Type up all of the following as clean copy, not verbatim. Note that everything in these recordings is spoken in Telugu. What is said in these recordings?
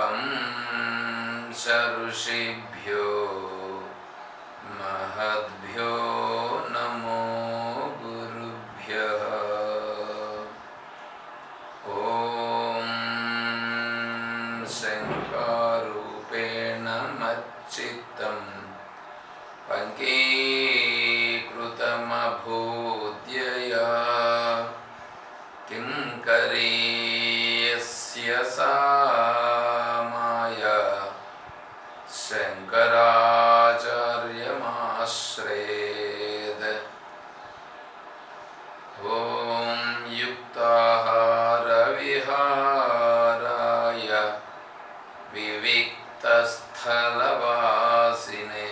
వంశ ఋషిభ్యో మహద్భ్యో నమో గురుభ్యః. ఓం శంకారూపేణ మచ్చిత్తం పంకీకృతమభూద్యయా కిం కరీయస్య సా మాయా శంకరాచార్యమాశ్రయేద్. ఓం యుక్తాహార విహారాయ వివిక్తస్థలవాసినే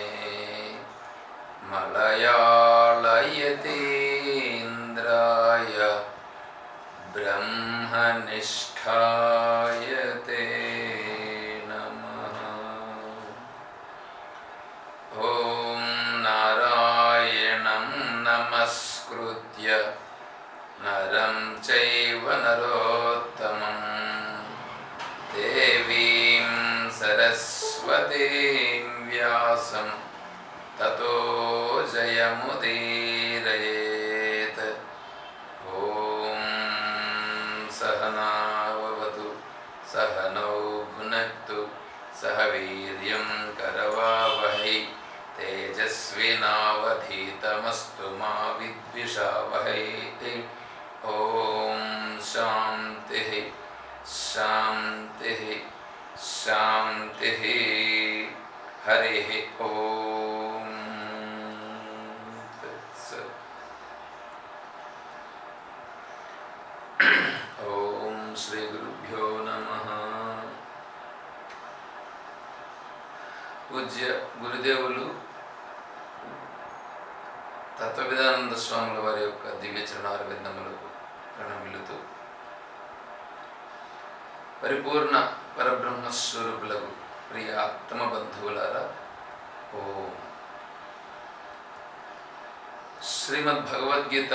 మలయాళయతీంద్రాయ బ్రహ్మనిష్ఠాయ తే నమః. ఓం నారాయణం నమస్కృత్య నరం చైవ నరోత్తమం దేవీం సరస్వతీం వ్యాసం తతో జయముదీరయేత్. ఓం సహనావవతు సహనౌ భునక్తు సహ వీర్యం కరవావహై తేజస్వినావధీతమస్తు మా విద్విషావహై. ఓం శాంతి శాంతి శాంతి. హరి ఓం. ఓం శ్రీ గురుభ్యో నమః. పూజ్య గురుదేవులు తత్వవిధానంద స్వాముల వారి యొక్క దివ్య చరణారవిందములకు ప్రణమిల్లుతూ పరిపూర్ణ పరబ్రహ్మస్వరూపులకు ప్రియ ఆత్మ బంధువులారా, ఓం. శ్రీమద్ భగవద్గీత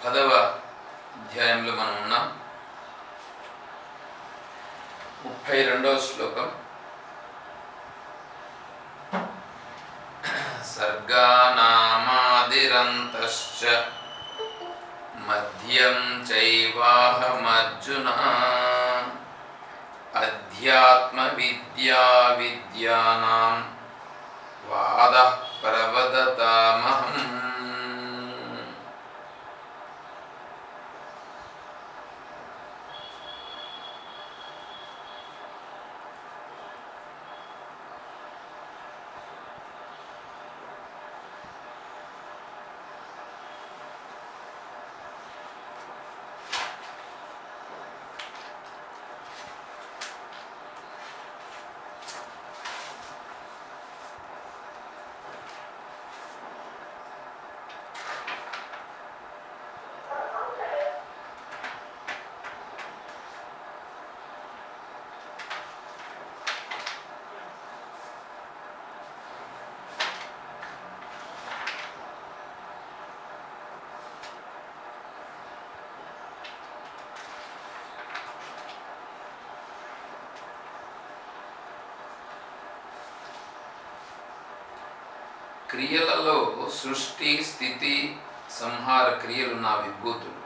10వ అధ్యాయంలో మనం ఉన్నాం. 32వ శ్లోకం. సర్గానామాదిరంతశ్చ మధ్యం చైవాహమర్జున అధ్యాత్మ విద్యా విద్యానాం వాదః ప్రవదతామహం. క్రియలలో సృష్టి స్థితి సంహార క్రియలు నా విభూతులు.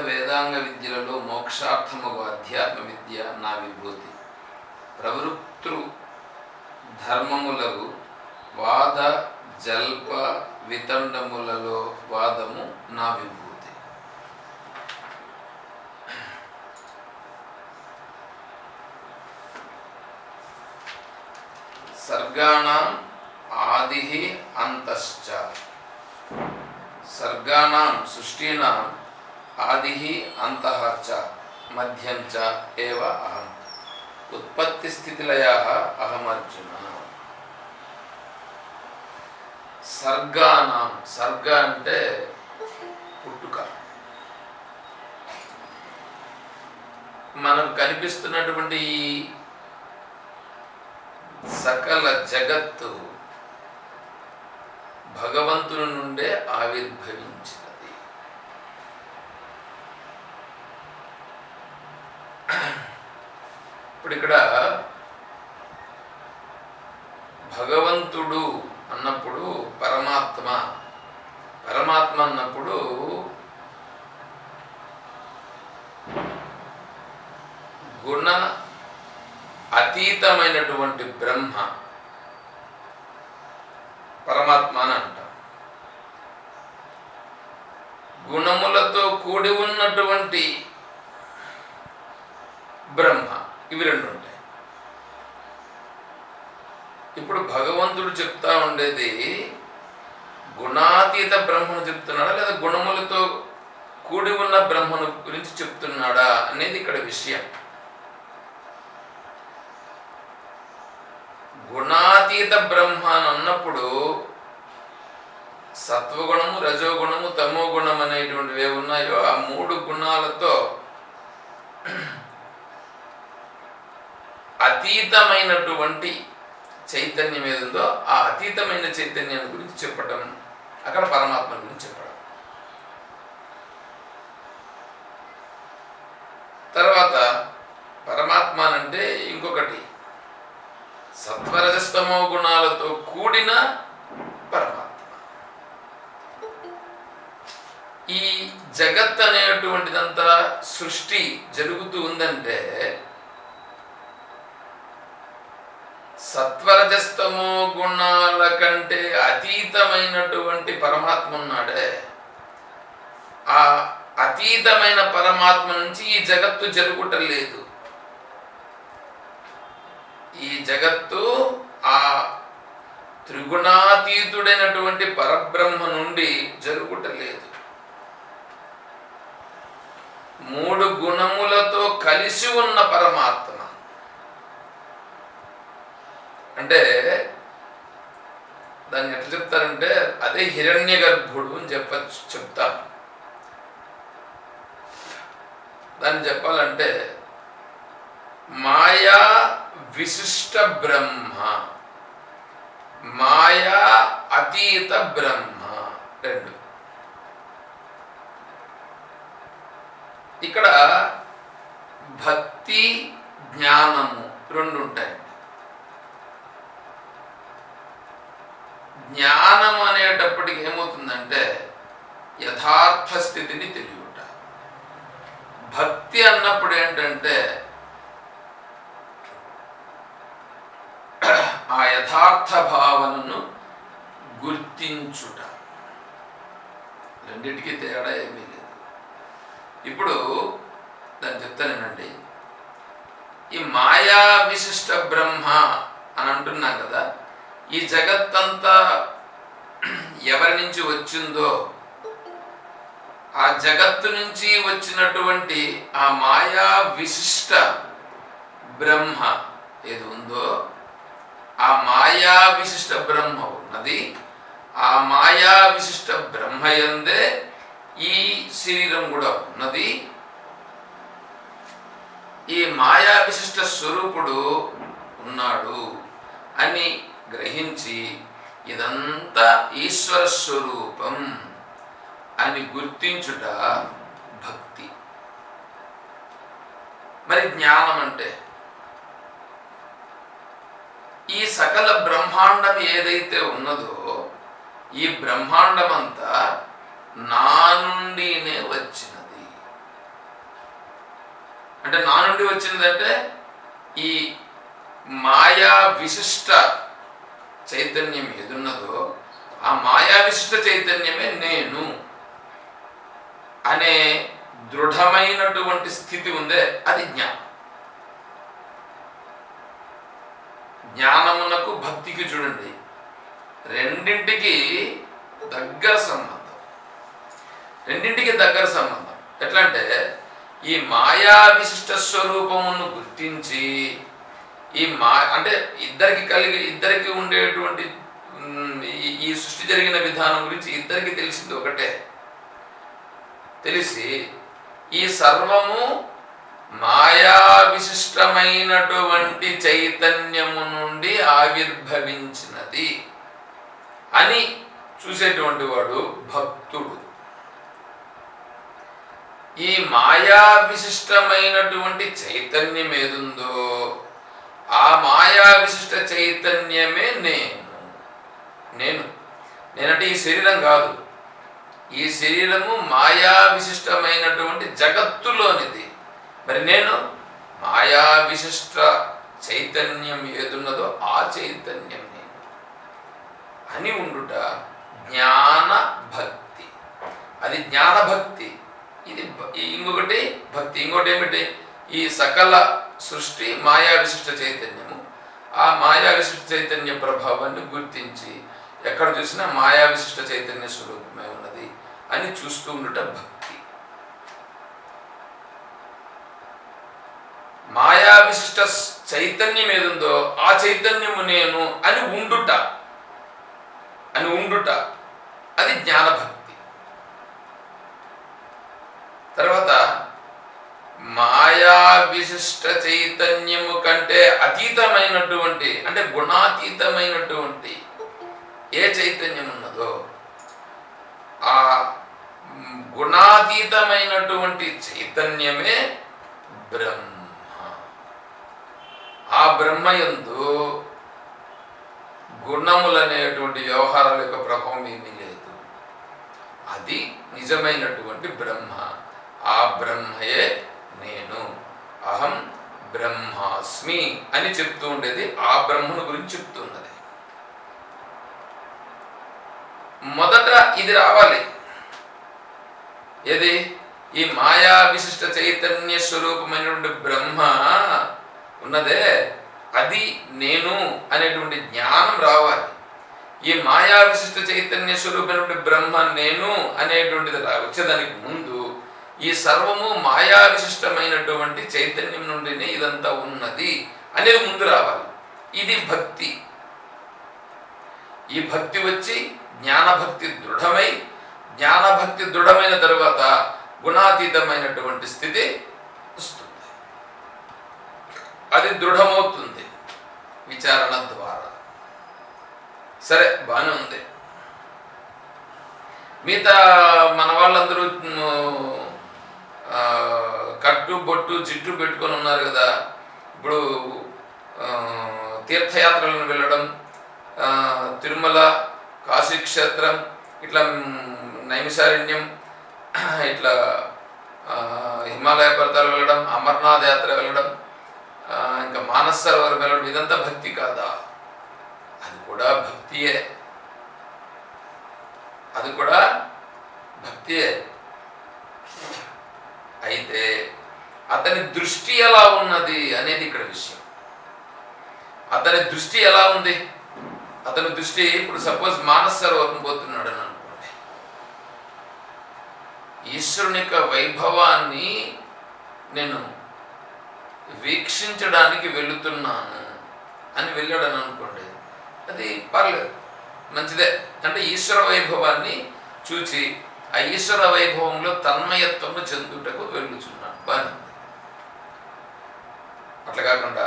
వేదాంగ విద్యలలో మోక్షార్థముగు అధ్యాత్మ విద్య నా విభూతి. ప్రవృత్తృ ధర్మములకు వాద జల్ప వితండములలో వాదము నా విభూతి. సర్గాణం ఆది అంతశ్చ. సర్గాణం సృష్టీనాం ఆది అంతః చ మధ్యం చ ఏవ అహం. ఉత్పత్తి స్థితిలయః అహమర్జున. సర్గాణం, సర్గ అంటే పుట్టుక. మనకు కనిపిస్తున్నటువంటి ఈ సకల జగత్తు భగవంతుని నుండే ఆవిర్భవించినది. ఇప్పుడు ఇక్కడ భగవంతుడు అన్నప్పుడు పరమాత్మ అన్నప్పుడు గుణ అతీతమైనటువంటి బ్రహ్మ పరమాత్మ అని అంటాం. గుణములతో కూడి ఉన్నటువంటి బ్రహ్మ, ఇవి రెండు ఉంటాయి. ఇప్పుడు భగవంతుడు చెప్తా ఉండేది గుణాతీత బ్రహ్మను చెప్తున్నాడా లేదా గుణములతో కూడి ఉన్న బ్రహ్మను గురించి చెప్తున్నాడా అనేది ఇక్కడ విషయం. గుణాతీత బ్రహ్మ అని అన్నప్పుడు సత్వగుణము, రజోగుణము, తమో గుణం అనేటువంటివి ఏ ఉన్నాయో ఆ మూడు గుణాలతో అతీతమైనటువంటి చైతన్యం ఏదుందో ఆ అతీతమైన చైతన్యాన్ని గురించి చెప్పటం, అక్కడ పరమాత్మ గురించి చెప్పడం. తర్వాత పరమాత్మ అంటే ఇంకొకటి సత్వరజస్తమో గుణాలతో కూడిన పరమాత్మ. ఈ జగత్ అనేటువంటిదంతా సృష్టి జరుగుతూ ఉందంటే సత్వరజస్తమో గుణాల కంటే అతీతమైనటువంటి పరమాత్మ ఉన్నాడే, ఆ అతీతమైన పరమాత్మ నుంచి ఈ జగత్తు జరుగుటం లేదు. ఈ జగత్తు ఆ త్రిగుణాతీతుడైనటువంటి పరబ్రహ్మ నుండి జరుగుటం లేదు. మూడు గుణములతో కలిసి ఉన్న పరమాత్మ అంటే దాన్ని ఎట్లా చెప్తారంటే అదే హిరణ్య గర్భుడు అని చెప్తారు. దాన్ని చెప్పాలంటే మాయా విశిష్ట బ్రహ్మ, మాయా అతీత బ్రహ్మ రెండు. ఇక్కడ భక్తి జ్ఞానము రెండు ఉంటాయి. జ్ఞానం అనేటప్పటికి ఏమవుతుందంటే యథార్థ స్థితిని తెలియట. భక్తి అన్నప్పుడు ఏంటంటే ఆ యథార్థ భావనను గుర్తించుట. రెండింటికి తేడా ఏమీ లేదు. ఇప్పుడు దాన్ని చెప్తానేనండి. ఈ మాయా విశిష్ట బ్రహ్మ అని అంటున్నాం కదా, ఈ జగత్తంతా ఎవరి నుంచి వచ్చిందో ఆ జగత్తు నుంచి వచ్చినటువంటి ఆ మాయా విశిష్ట బ్రహ్మ ఏది ఉందో ఆ మాయా విశిష్ట బ్రహ్మ ఉన్నది. ఆ మాయా విశిష్ట బ్రహ్మయందే ఈ శరీరం కూడా ఉన్నది. ఈ మాయా విశిష్ట స్వరూపుడు ఉన్నాడు అని గ్రహించి ఇదంతా ఈశ్వర స్వరూపం అని గుర్తించుట భక్తి. మరి జ్ఞానం అంటే ఈ సకల బ్రహ్మాండం ఏదైతే ఉన్నదో ఈ బ్రహ్మాండం అంతా నా నుండినే వచ్చినది. అంటే నా నుండి వచ్చినదంటే ఈ మాయా విశిష్ట చైతన్యం ఏదున్నదో ఆ మాయా విశిష్ట చైతన్యమే నేను అనే దృఢమైనటువంటి స్థితి ఉందే, అది జ్ఞానం. జ్ఞానమునకు భక్తికి చూడండి రెండింటికి దగ్గర సంబంధం. ఎట్లా అంటే ఈ మాయా విశిష్ట స్వరూపమును గుర్తించి ఈ అంటే ఇద్దరికి ఉండేటువంటి ఈ సృష్టి జరిగిన విధానం గురించి ఇద్దరికి తెలిసింది ఒకటే. తెలిసి ఈ సర్వము మాయా విశిష్టమైనటువంటి చైతన్యము నుండి ఆవిర్భవించినది అని చూసేటువంటి వాడు భక్తుడు. ఈ మాయా విశిష్టమైనటువంటి చైతన్యం ఏదుందో ఆ మాయా విశిష్ట చైతన్యమే నేను నేనంటే ఈ శరీరం కాదు. ఈ శరీరము మాయా విశిష్టమైనటువంటి జగత్తులోనిది. మరి నేను మాయా విశిష్ట చైతన్యం ఏదున్నదో ఆ చైతన్యం నేను అని ఉండుట జ్ఞాన భక్తి. అది జ్ఞానభక్తి. ఇది ఇంకొకటి భక్తి. ఇంకోటి ఏమిటి? ఈ సకల సృష్టి మాయా విశిష్ట చైతన్యము. ఆ మాయా విశిష్ట చైతన్య ప్రభావాన్ని గుర్తించి ఎక్కడ చూసినా మాయా విశిష్ట చైతన్య స్వరూపమే ఉన్నది అని చూస్తూ ఉండుట భక్తి. మాయా విశిష్ట చైతన్యం ఏదుందో ఆ చైతన్యము నేను అని ఉండుట అది జ్ఞానభక్తి. తర్వాత మాయా విశిష్ట చైతన్యము కంటే అతీతమైనటువంటి అంటే గుణాతీతమైనటువంటి ఏ చైతన్యం ఉన్నదో ఆ గుణాతీతమైనటువంటి చైతన్యమే బ్రహ్మ. ఆ బ్రహ్మయందు గుణములనేటువంటి వ్యవహారాల యొక్క ప్రభావం ఏమీ లేదు. అది నిజమైనటువంటి బ్రహ్మ. ఆ బ్రహ్మయే నేను. అహం బ్రహ్మాస్మి అని చెప్తూ ఉండేది ఆ బ్రహ్మను గురించి చెప్తున్నది. మొదట ఇది రావాలి. ఏది? ఈ మాయా విశిష్ట చైతన్య స్వరూపమైనటువంటి బ్రహ్మ ఉన్నదే అది నేను అనేటువంటి జ్ఞానం రావాలి. ఈ మాయా విశిష్ట చైతన్య స్వరూపమైనటువంటి బ్రహ్మ నేను అనేటువంటిది వచ్చేదానికి ముందు ఈ సర్వము మాయా విశిష్టమైనటువంటి చైతన్యం నుండినే ఇదంతా ఉన్నది అనేది ముందు రావాలి. ఇది భక్తి. ఈ భక్తి వచ్చి జ్ఞానభక్తి దృఢమై, జ్ఞానభక్తి దృఢమైన తరువాత గుణాతీతమైనటువంటి స్థితి వస్తుంది. అది దృఢమవుతుంది విచారణ ద్వారా. సరే, బాగానే ఉంది. మిగతా మన వాళ్ళందరూ కట్టు బొట్టు జిట్టు పెట్టుకొని ఉన్నారు కదా. ఇప్పుడు తీర్థయాత్రలను వెళ్ళడం, తిరుమల, కాశీక్షేత్రం, ఇట్లా నైమిషారణ్యం, ఇట్లా హిమాలయ పర్వతాలు వెళ్ళడం, అమర్నాథ్ యాత్ర వెళ్ళడం, ఇంకా మానస సరోవరం వెళ్ళడం, ఇదంతా భక్తి కాదా? అది కూడా భక్తియే. అది కూడా భక్తియే. అయితే అతని దృష్టి ఎలా ఉన్నది అనేది ఇక్కడ విషయం. అతని దృష్టి ఎలా ఉంది? అతని దృష్టి ఇప్పుడు సపోజ్ మానస సరోవరం పోతున్నాడు అని అనుకోండి. ఈశ్వరుని యొక్క వైభవాన్ని నేను వీక్షించడానికి వెళుతున్నాను అని వెళ్ళాడని అనుకోండి, అది పర్లేదు, మంచిదే. అంటే ఈశ్వర వైభవాన్ని చూచి ఆ ఈశ్వర వైభవంలో తన్మయత్వము చెందుటకు వెళ్ళుచున్నాను, బాగా. అట్లా కాకుండా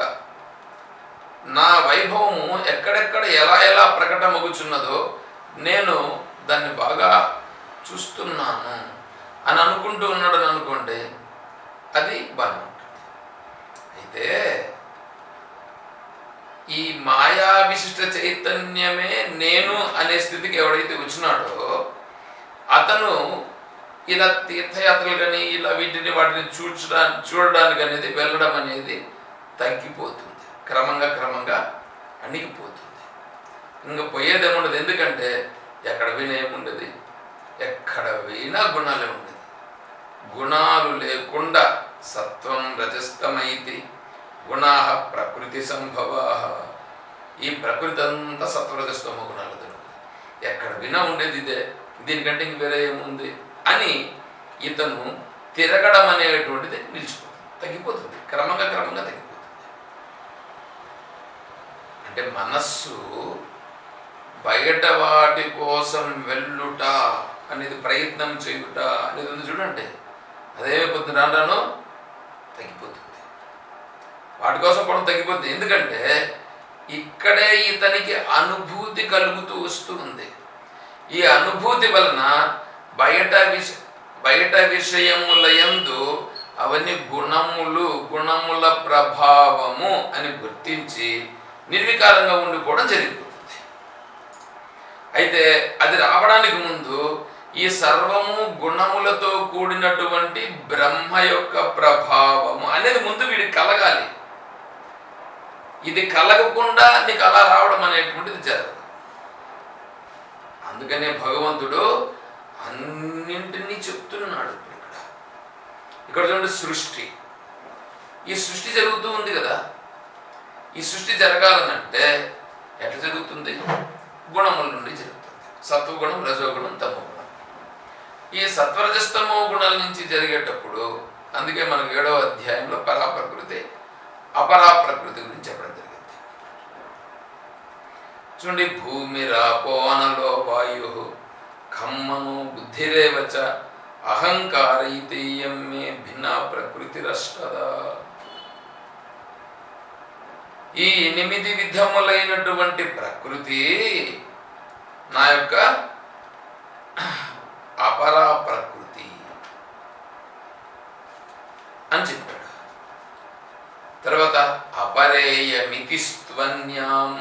నా వైభవము ఎక్కడెక్కడ ఎలా ఎలా ప్రకటమగుచున్నదో నేను దాన్ని బాగా చూస్తున్నాను అని అనుకుంటూ ఉన్నాడని అనుకోండి, అది బాగా ఉంటుంది. అయితే ఈ మాయా విశిష్ట చైతన్యమే నేను అనే స్థితికి ఎవడైతే వచ్చినాడో అతను ఇలా తీర్థయాత్రలు కానీ ఇలా వాటిని చూడడానికి అనేది వెళ్ళడం అనేది తగ్గిపోతుంది. క్రమంగా అణిగిపోతుంది. ఇంకా పోయేదేముండదు. ఎందుకంటే ఎక్కడ పోయినా ఏముండదు, ఎక్కడ పోయినా గుణాలే ఉండదు. గుణాలు లేకుండా సత్వం రజస్తమైతి గుణా ప్రకృతి సంభవా. ఈ ప్రకృతి అంతా సత్వరజస్తమ గుణాలతో ఎక్కడ వినా ఉండేది ఇదే, దీనికంటే ఇంక వేరే ఏముంది అని ఇతను తిరగడం అనేటువంటిది నిలిచిపోతుంది, తగ్గిపోతుంది, క్రమంగా తగ్గిపోతుంది. అంటే మనస్సు బయట వాటి కోసం వెళ్ళుట అనేది, ప్రయత్నం చేయుట అనేది ఉంది చూడండి, అదేమైపోతుంది, రాను తగ్గిపోతుంది. వాటి కోసం కూడా తగ్గిపోతుంది. ఎందుకంటే ఇక్కడే ఇతనికి అనుభూతి కలుగుతూ వస్తూ ఉంది. ఈ అనుభూతి వలన బయట విషయములయందు అవన్నీ గుణములు, గుణముల ప్రభావము అని గుర్తించి నిర్వికారంగా ఉండిపోవడం జరిగిపోతుంది. అయితే అది రావడానికి ముందు ఈ సర్వము గుణములతో కూడినటువంటి బ్రహ్మ యొక్క ప్రభావము అనేది ముందు వీడికి కలగాలి. ఇది కలగకుండా నీకు అలా రావడం అనేటువంటిది జరగదు. అందుకనే భగవంతుడు అన్నింటినీ చెప్తున్నాడు. ఇక్కడ చూడండి, సృష్టి, ఈ సృష్టి జరుగుతూ ఉంది కదా. ఈ సృష్టి జరగాలనంటే ఎట్లా జరుగుతుంది? గుణముల నుండి జరుగుతుంది. సత్వగుణం, రజోగుణం, తమోగుణం. ఈ సత్వరజస్తమో గుణాల నుంచి జరిగేటప్పుడు అందుకే మనకు 7వ అధ్యాయంలో పరాప్రకృతి, అపరాప్రకృతి గురించి చెప్పడం జరిగింది. చూడండి, భూమిరాపో అనలో వాయు ఖమ్మను బుద్ధిరేవచ అహంకారైతేయం మే భిన్న ప్రకృతిరష్టదా. ఈ 8 విధములైనటువంటి ప్రకృతి నా యొక్క అపరా ప్రకృతి అని చెప్పాడు. తర్వాత అపరేయమితి స్త్వన్యాం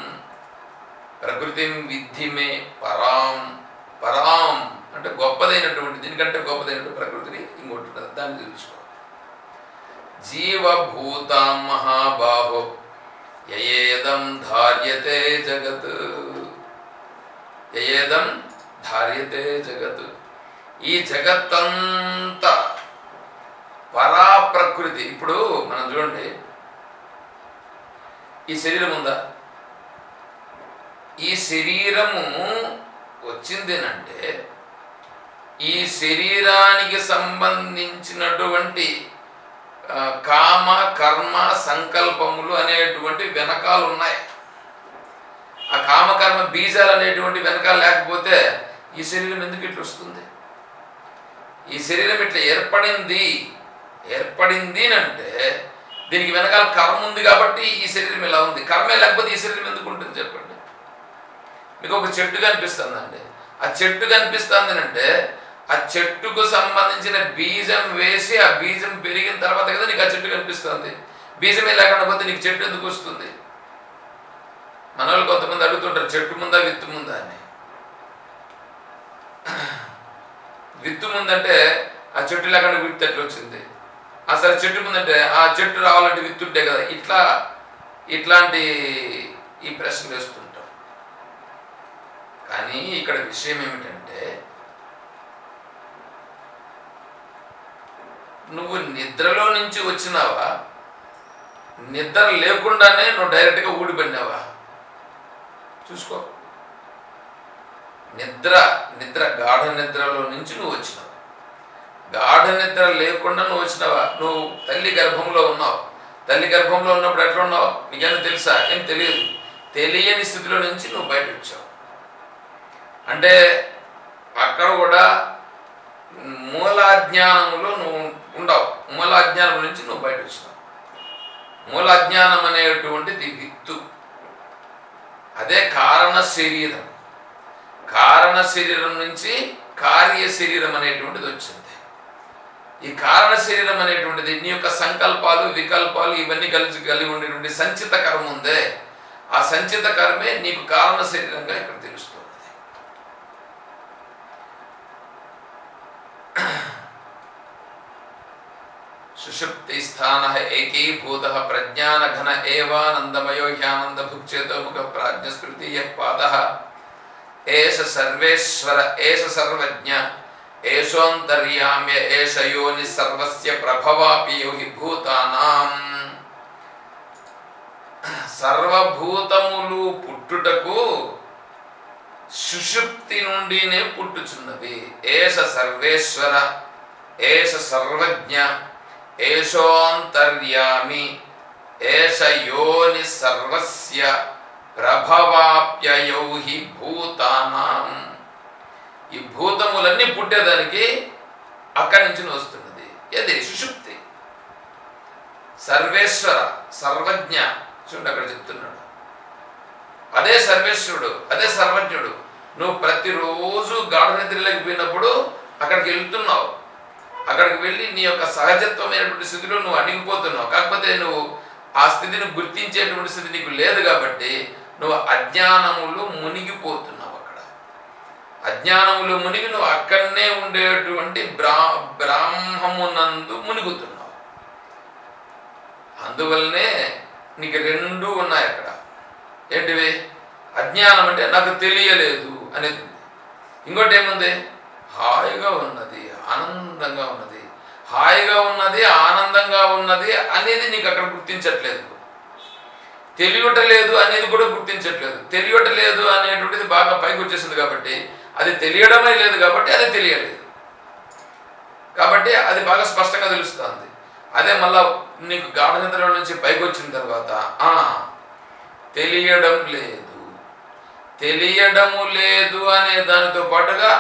ప్రకృతిం విద్ధిమే పరాం. పరాం అంటే గొప్పదైనటువంటి, దీనికంటే గొప్పదైనటువంటి ప్రకృతిని ఇంకోటి ఉంటుంది, దాన్ని తెలుసుకో. జీవభూతాం మహాబాహో యయేదం ధార్యతే జగత్. యయేదం ధార్యతే జగత్. ఈ జగత్తంతా పరాప్రకృతి. ఇప్పుడు మనం చూడండి, ఈ శరీరం ఉందా? ఈ శరీరము వచ్చిందేనంటే ఈ శరీరానికి సంబంధించినటువంటి కామ, కర్మ, సంకల్పములు అనేటువంటి వెనకాలు ఉన్నాయి. ఆ కామకర్మ బీజాలు అనేటువంటి వెనకాలు లేకపోతే ఈ శరీరం ఎందుకు ఇట్లా వస్తుంది? ఈ శరీరం ఇట్లా ఏర్పడింది అంటే దీనికి వెనకాల కర్మ ఉంది కాబట్టి ఈ శరీరం ఇలా ఉంది. కర్మే లేకపోతే ఈ శరీరం ఎందుకు ఉంటుంది చెప్పండి? మీకు ఒక చెట్టు కనిపిస్తుందండి, ఆ చెట్టు కనిపిస్తుంది అంటే ఆ చెట్టుకు సంబంధించిన బీజం వేసి ఆ బీజం పెరిగిన తర్వాత కదా నీకు ఆ చెట్టు కనిపిస్తుంది. బీజమే లేకుండా పోతే నీకు చెట్టు ఎందుకు వస్తుంది? మన వాళ్ళు కొంతమంది అడుగుతుంటారు, చెట్టు ముందా విత్తు ముందా అని. విత్తు ముందంటే ఆ చెట్టు లేకుండా విత్తు ఎట్లా వచ్చింది? అసలు చెట్టు ముందంటే ఆ చెట్టు రావాలంటే విత్తు ఉంటే కదా. ఇట్లాంటి ఈ ప్రశ్నలు వేస్తుంటాం. కానీ ఇక్కడ విషయం ఏమిటంటే, నువ్వు నిద్రలో నుంచి వచ్చినావా, నిద్ర లేకుండానే నువ్వు డైరెక్ట్గా ఊడిపడినావా? చూసుకో. నిద్ర గాఢ నిద్రలో నుంచి నువ్వు వచ్చినావు. గాఢ నిద్ర లేకుండా నువ్వు వచ్చినావా? నువ్వు తల్లి గర్భంలో ఉన్నావు. తల్లి గర్భంలో ఉన్నప్పుడు ఎట్లా ఉన్నావు? నీకేమైనా తెలుసా? ఏం తెలియదు. తెలియని స్థితిలో నుంచి నువ్వు బయట వచ్చావు. అంటే అక్కడ కూడా మూలాజ్ఞానంలో నువ్వు ఉండవు. మూలాజ్ఞానం నుంచి నువ్వు బయట వచ్చినావు. మూలాజ్ఞానం అనేటువంటిది విత్తు. అదే కారణ శరీరం. కారణ శరీరం నుంచి కార్య శరీరం అనేటువంటిది వచ్చింది. ఈ కారణ శరీరం అనేటువంటిది నీ యొక్క సంకల్పాలు, వికల్పాలు ఇవన్నీ కలిగి ఉండేటువంటి సంచిత కర్మ ఉందే, ఆ సంచిత కర్మే నీకు కారణ శరీరంగా ఇక్కడ తెలుస్తుంది. సుషుప్తి స్థాన ఏకీభూత ప్రజ్ఞాన ఘన ఏవానందమయో హ్యానంద భుక్చేతో ముఖ ప్రాజ్ఞస్మృతి పాద ఏష సర్వేశ్వర ఏష సర్వజ్ఞ ఏషోంతర్యామ్య ఏష యోని సర్వస్య ప్రభవాపి యోహి భూతానాం. సర్వభూతములు పుట్టుటకు సుషుప్తి నుండినే పుట్టుచున్నవి. ఏష సర్వేశ్వర ఏష సర్వజ్ఞ ఏషోంతర్యామి ఏష యోని సర్వస్య ప్రభవాప్యయౌ హి భూతానాం. ఈ భూతములన్నీ పుట్టేదానికి అక్కడి నుంచి వస్తున్నది. ఏది? సుషుప్తి. సర్వేశ్వర, సర్వజ్ఞ. చూడండి అక్కడ చెప్తున్నాడు. అదే సర్వేశ్వరుడు, అదే సర్వజ్ఞుడు. నువ్వు ప్రతిరోజు గాఢ నిద్రలోకి పోయినప్పుడు అక్కడికి వెళ్తున్నావు. అక్కడికి వెళ్ళి నీ యొక్క సహజత్వమైనటువంటి స్థితిలో నువ్వు అణిగిపోతున్నావు. కాకపోతే నువ్వు ఆ స్థితిని గుర్తించేటువంటి స్థితి నీకు లేదు కాబట్టి నువ్వు అజ్ఞానములు మునిగిపోతున్నావు. అక్కడ అజ్ఞానములు మునిగి నువ్వు అక్కడనే ఉండేటువంటి బ్రాహ్మమునందు మునుగుతున్నావు. అందువల్లనే నీకు రెండు ఉన్నాయి అక్కడ. ఏంటివి? అజ్ఞానం అంటే నాకు తెలియలేదు అనేది. ఇంకోటి ఏముంది? హాయిగా ఉన్నది, ఆనందంగా ఉన్నది. హాయిగా ఉన్నది, ఆనందంగా ఉన్నది అనేది నీకు అక్కడ గుర్తించట్లేదు. తెలియటలేదు అనేది కూడా గుర్తించట్లేదు. తెలియటలేదు అనేటువంటిది బాగా పైకి వచ్చేసింది కాబట్టి అది తెలియడమే లేదు కాబట్టి అది తెలియలేదు. కాబట్టి అది బాగా స్పష్టంగా తెలుస్తుంది. అదే మళ్ళా నీకు గాఢ నిద్రలో నుంచి పైకి వచ్చిన తర్వాత తెలియడం లేదు, తెలియడము లేదు అనే దానితో పాటుగా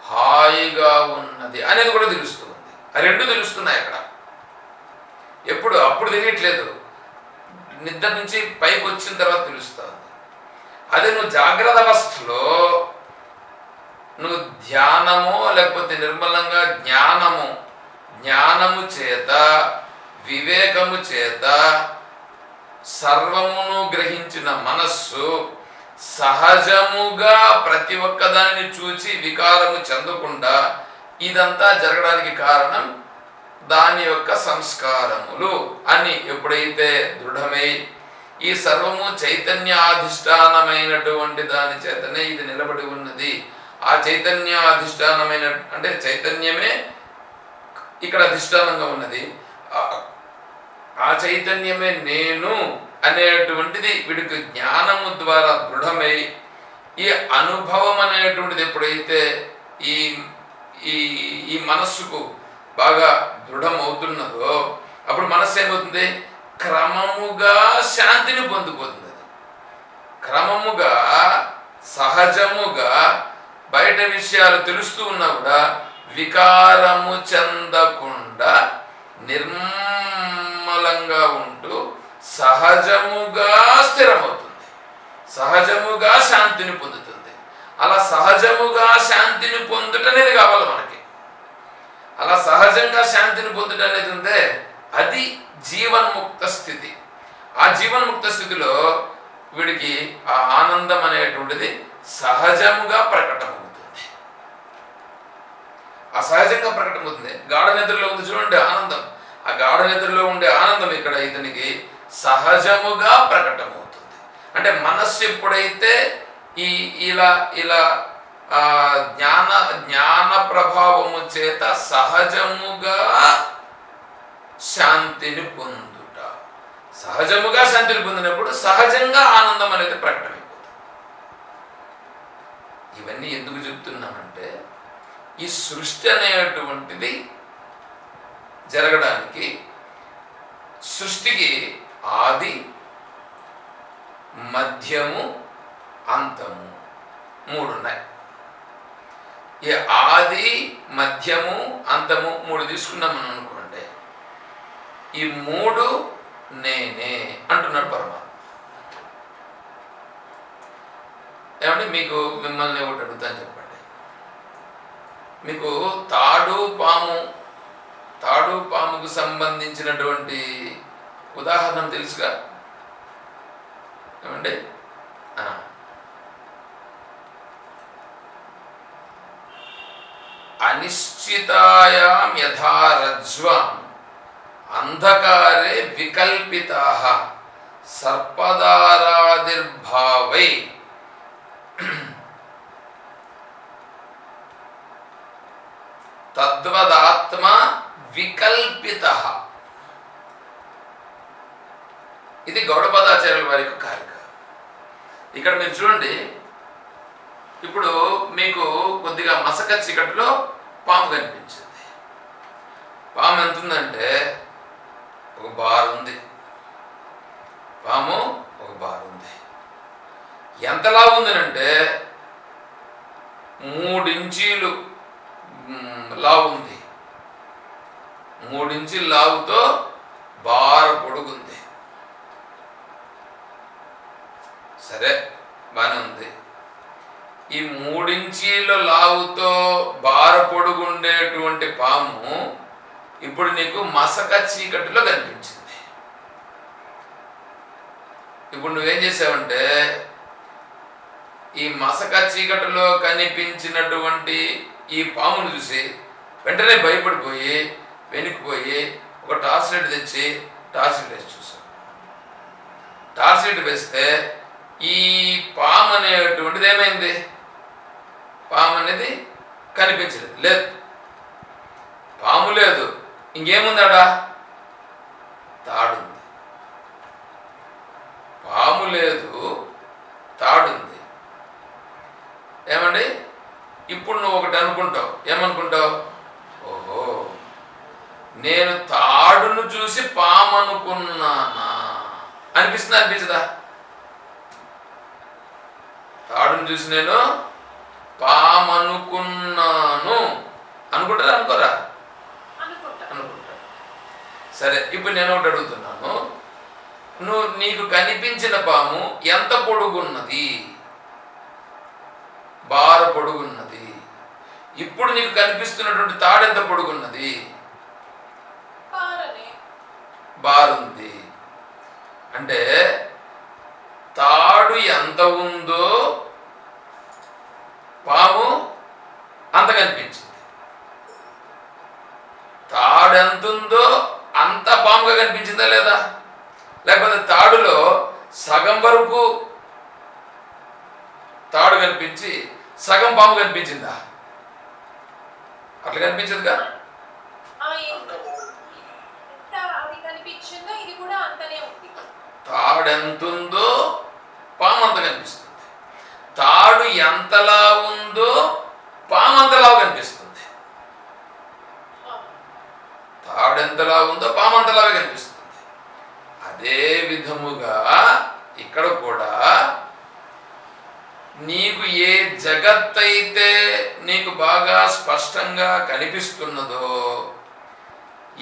హాయిగా ఉన్నది అనేది కూడా తెలుస్తుంది. ఆ రెండు తెలుస్తున్నాయి అక్కడ. ఎప్పుడు? అప్పుడు తెలియట్లేదు, నిద్ర నుంచి పైకి వచ్చిన తర్వాత తెలుస్తుంది. అదే నువ్వు జాగ్రత్త అవస్థలో నువ్వు ధ్యానము లేకపోతే నిర్మలంగా జ్ఞానము చేత వివేకము చేత సర్వమును గ్రహించిన మనస్సు సహజముగా ప్రతి ఒక్కదానిని చూచి వికారము చెందకుండా ఇదంతా జరగడానికి కారణం దాని యొక్క సంస్కారములు అని ఎప్పుడైతే దృఢమై ఈ సర్వము చైతన్యాధిష్టానమైనటువంటి దాని చేతనే ఇది నిలబడి ఉన్నది. ఆ చైతన్యాధిష్టానమైన అంటే చైతన్యమే ఇక్కడ అధిష్టానంగా ఉన్నది. ఆ చైతన్యమే నేను అనేటువంటిది వీడికి జ్ఞానము ద్వారా దృఢమై ఈ అనుభవం అనేటువంటిది ఎప్పుడైతే ఈ ఈ ఈ మనస్సుకు బాగా దృఢమవుతున్నదో అప్పుడు మనస్సు ఏమవుతుంది? క్రమముగా శాంతిని పొందిపోతుంది. క్రమముగా సహజముగా బయట విషయాలు తెలుస్తూ ఉన్నా కూడా వికారము చెందకుండా నిర్మలంగా ఉంటూ సహజముగా స్థిరమవుతుంది, సహజముగా శాంతిని పొందుతుంది. అలా సహజముగా శాంతిని పొందుట అనేది కావాలి మనకి. అలా సహజంగా శాంతిని పొందుట అనేది ఉందే అది జీవన్ముక్త స్థితి. ఆ జీవన్ముక్త స్థితిలో వీడికి ఆ ఆనందం అనేటువంటిది సహజముగా ప్రకటమవుతుంది. ఆ సహజంగా ప్రకటమవుతుంది. గాఢ నిద్రలో ఉంది చూడండి ఆనందం. ఆ గాఢ నిద్రలో ఉండే ఆనందం ఇక్కడ ఇతనికి సహజముగా ప్రకటమవుతుంది. అంటే మనస్సు ఎప్పుడైతే ఇలా జ్ఞాన ప్రభావము చేత సహజముగా శాంతిని పొందుట, సహజముగా శాంతిని పొందినప్పుడు సహజంగా ఆనందం అనేది ప్రకటమైపోతుంది. ఇవన్నీ ఎందుకు చెప్తున్నామంటే ఈ సృష్టి అనేటువంటిది జరగడానికి సృష్టికి ఆది మధ్యము అంతము మూడు ఉన్నాయి. ఈ ఆది మధ్యము అంతము మూడు తీసుకున్నాం మనం అనుకోండి. ఈ మూడు నేనే అంటున్నాడు పరమాత్మ. ఏమంటే మిమ్మల్ని ఒకటి అడుగుతాను చెప్పండి. మీకు తాడు పాముకు సంబంధించినటువంటి ఉదాహరణ తెలుసుగా? ఏమండి? అనిశ్చితాయాం యథా రజ్వాం అంధకారే వికల్పితాః సర్పదారాదిర్భావై తద్వదాత్మ వికల్పితః. ఇది గౌడపదాచార్యుల వారి యొక్క కారిక. ఇక్కడ మీరు చూడండి, ఇప్పుడు మీకు కొద్దిగా మసక చీకటిలో పాము కనిపించింది. పాము ఎంత ఉందంటే ఒక బార్ ఉంది. పాము ఒక బార్ ఉంది. ఎంతలా ఉందనంటే 3 ఇంచీలు లావు ఉంది. 3 ఇంచీల లావుతో బార పొడుగుంది. సరే, బాగానే ఉంది. ఈ 3 ఇంచీల లావుతో బార పొడుగుండేటువంటి పాము ఇప్పుడు నీకు మసక చీకటిలో కనిపించింది. ఇప్పుడు నువ్వేం చేసావంటే ఈ మసక చీకటిలో కనిపించినటువంటి ఈ పామును చూసి వెంటనే భయపడిపోయి వెనుక్కుపోయి ఒక టార్చ్ లైట్ తెచ్చి టార్చ్ లైట్ వేసి చూసావు. టార్చ్ లైట్ వేస్తే ఈ పాము అనేటువంటిది ఏమైంది? పాము అనేది కనిపించలేదు. లేదు, పాము లేదు, ఇంకేముందాడా? తాడుంది. పాము లేదు, తాడుంది. ఏమండి? ఇప్పుడు నువ్వు ఒకటి అనుకుంటావు. ఏమనుకుంటావు? ఓహో, నేను తాడును చూసి పాము అనుకున్నానా అనిపిస్తుందా? అనిపించదా? తాడును చూసి నేను పాము అనుకున్నాను అనుకుంటారా? అనుకోరా? అనుకుంటా. సరే, ఇప్పుడు నేను ఒకటి అడుగుతున్నాను. నీకు కనిపించిన పాము ఎంత పొడుగున్నది? బార పొడుగున్నది. ఇప్పుడు నీకు కనిపిస్తున్నటువంటి తాడు ఎంత పొడుగున్నది? బారుంది. అంటే తాడు ఎంత ఉందో పాము అంత కనిపించింది. తాడు ఎంత ఉందో అంత పాముగా కనిపించిందా లేదా? లేకపోతే తాడులో సగం వరకు తాడు కనిపించి సగం పాము కనిపించిందా? అట్లా కనిపించదుగా. తాడు ఎంత ఉందో పాము అంత కనిపిస్తుంది. తాడు ఎంతలా ఉందో పాము అంతలా కనిపిస్తుంది. తాడు ఎంతలా ఉందో పాము అంతలా కనిపిస్తుంది. అదే విధముగా ఇక్కడ కూడా నీకు ఏ జగత్ అయితే నీకు బాగా స్పష్టంగా కనిపిస్తున్నదో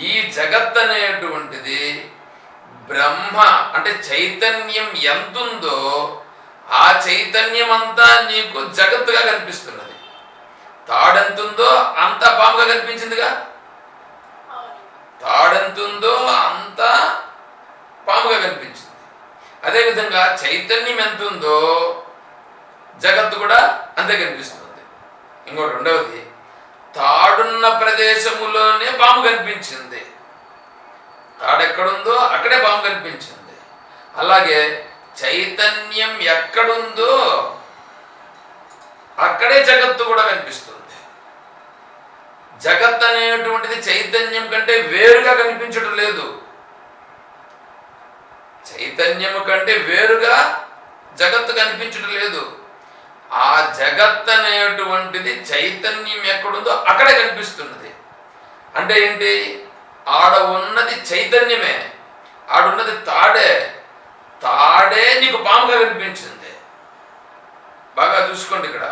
ఈ జగత్ అనేటువంటిది బ్రహ్మ అంటే చైతన్యం ఎంతుందో ఆ చైతన్యం అంతా నీకు జగత్తుగా కనిపిస్తున్నది. తాడెంతుందో అంత పాముగా కనిపించిందిగా. తాడెంతుందో అంత పాముగా కనిపించింది. అదేవిధంగా చైతన్యం ఎంతుందో జగత్తు కూడా అంతే కనిపిస్తుంది. ఇంకోటి రెండవది, తాడున్న ప్రదేశములోనే పాము కనిపించింది. తాడెక్కడుందో అక్కడే పాము కనిపించింది. అలాగే చైతన్యం ఎక్కడుందో అక్కడే జగత్తు కూడా కనిపిస్తుంది. జగత్ అనేటువంటిది చైతన్యం కంటే వేరుగా కనిపించడం లేదు. చైతన్యము కంటే వేరుగా జగత్తు కనిపించడం లేదు. ఆ జగత్ అనేటువంటిది చైతన్యం ఎక్కడుందో అక్కడే కనిపిస్తున్నది. అంటే ఏంటి? ఆడ ఉన్నది చైతన్యమే, ఆడున్నది తాడే. తాడే నీకు పాముగా కనిపించింది. బాగా చూసుకోండి. ఇక్కడ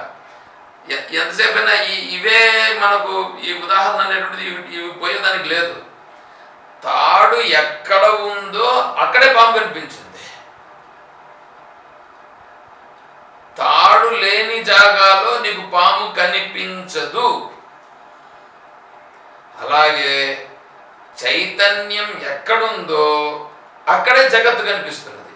ఎంతసేపైనా ఇవే మనకు ఈ ఉదాహరణ అనేటువంటిది ఇవి పోయేదానికి లేదు. తాడు ఎక్కడ ఉందో అక్కడే పాము కనిపించింది. తాడు లేని జాగాలో నీకు పాము కనిపించదు. అలాగే చైతన్యం ఎక్కడుందో అక్కడే జగత్తు కనిపిస్తున్నది.